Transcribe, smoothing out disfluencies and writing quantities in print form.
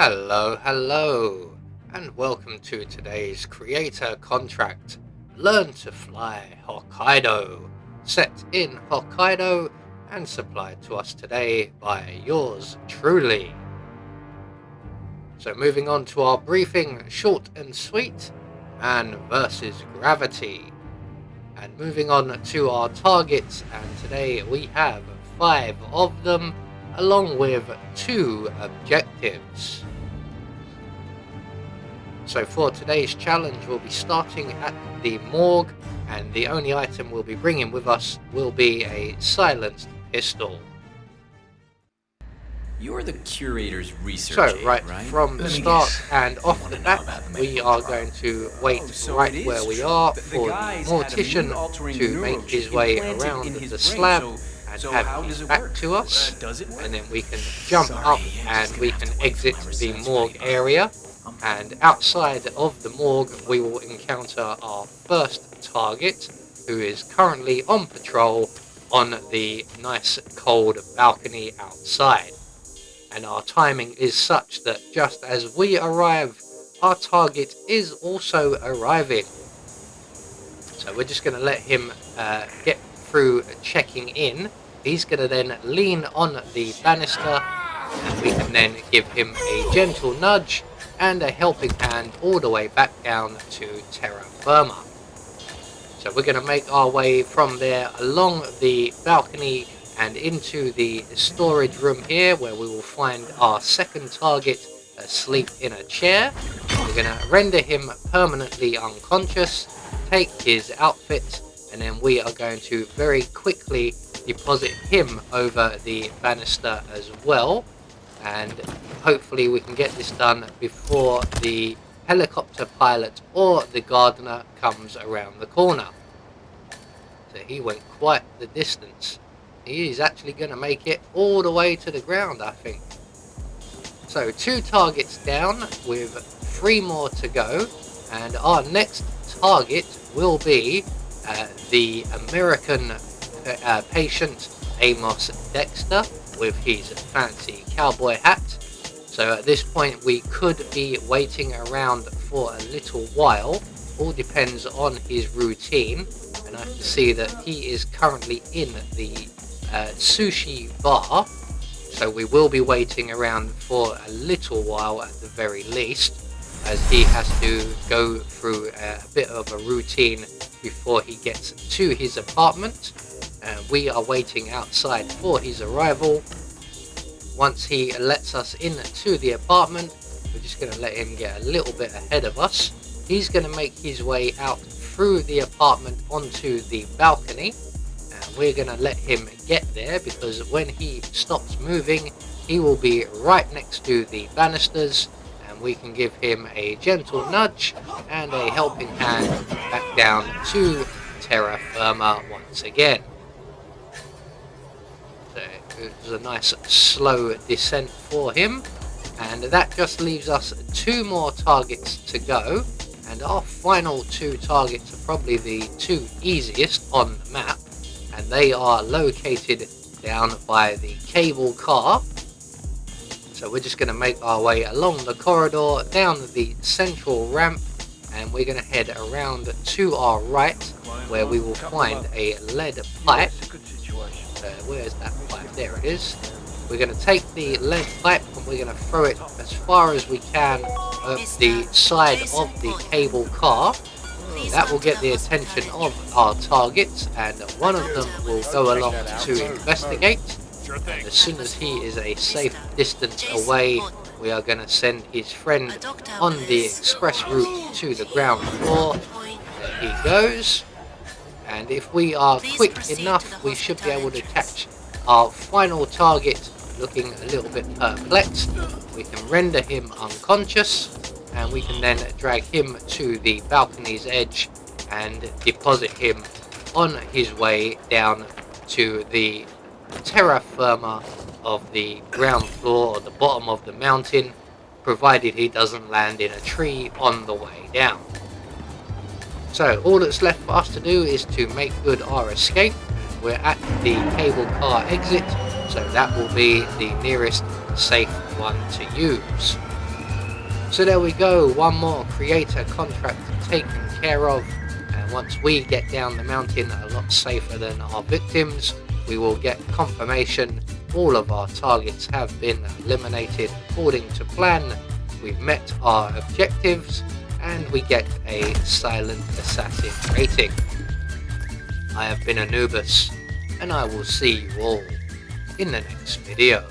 Hello, and welcome to today's creator contract, Learn to Fly Hokkaido, set in Hokkaido and supplied to us today by yours truly. So moving on to our briefing, short and sweet, man versus gravity. And moving on to our targets, and today we have 5 of them, along with 2 objectives. So for today's challenge, we'll be starting at the morgue, and the only item we'll be bringing with us will be a silenced pistol. You're the curator's research So aide, right right? from the start and off the bat, we are going to wait right where we are for the mortician to make his way around the slab and have his back to us, and then we can jump up and we can exit the morgue area. And outside of the morgue, we will encounter our first target, who is currently on patrol on the nice cold balcony outside. And our timing is such that just as we arrive, our target is also arriving. So we're just going to let him get through checking in. He's going to then lean on the banister, and we can then give him a gentle nudge and a helping hand all the way back down to terra firma. So we're going to make our way from there along the balcony and into the storage room here, where we will find our second target asleep in a chair. We're going to render him permanently unconscious, take his outfit, and then we are going to very quickly deposit him over the banister as well. And hopefully we can get this done before the helicopter pilot or the gardener comes around the corner. So he went quite the distance. He is actually going to make it all the way to the ground, I think. So 2 targets down with 3 more to go, and our next target will be the American patient Amos Dexter with his fancy cowboy hat. So at this point we could be waiting around for a little while. All depends on his routine, and I can see that he is currently in the sushi bar, so we will be waiting around for a little while at the very least, as he has to go through a bit of a routine before he gets to his apartment. We are waiting outside for his arrival. Once he lets us into the apartment, we're just going to let him get a little bit ahead of us. He's going to make his way out through the apartment onto the balcony, and we're going to let him get there, because when he stops moving, he will be right next to the banisters, and we can give him a gentle nudge and a helping hand back down to terra firma once again. So it was a nice slow descent for him, and that just leaves us 2 more targets to go, and our final 2 targets are probably the 2 easiest on the map, and they are located down by the cable car. So we're just going to make our way along the corridor down the central ramp, and we're going to head around to our right, where we will find a lead pipe. Where's that pipe? There it is. We're going to take the lead pipe and we're going to throw it as far as we can up the side of the cable car. That will get the attention of our targets, and one of them will go along to investigate. And as soon as he is a safe distance away, we are going to send his friend on the express route to the ground floor. There he goes. And if we are quick enough, we should be able to catch our final target looking a little bit perplexed. We can render him unconscious, and we can then drag him to the balcony's edge and deposit him on his way down to the terra firma of the ground floor, or the bottom of the mountain, provided he doesn't land in a tree on the way down. So all that's left for us to do is to make good our escape. We're at the cable car exit, so that will be the nearest safe one to use. So there we go, one more creator contract taken care of, and once we get down the mountain a lot safer than our victims, we will get confirmation all of our targets have been eliminated according to plan, we've met our objectives, and we get a silent assassin rating. I have been Anubis, and I will see you all in the next video.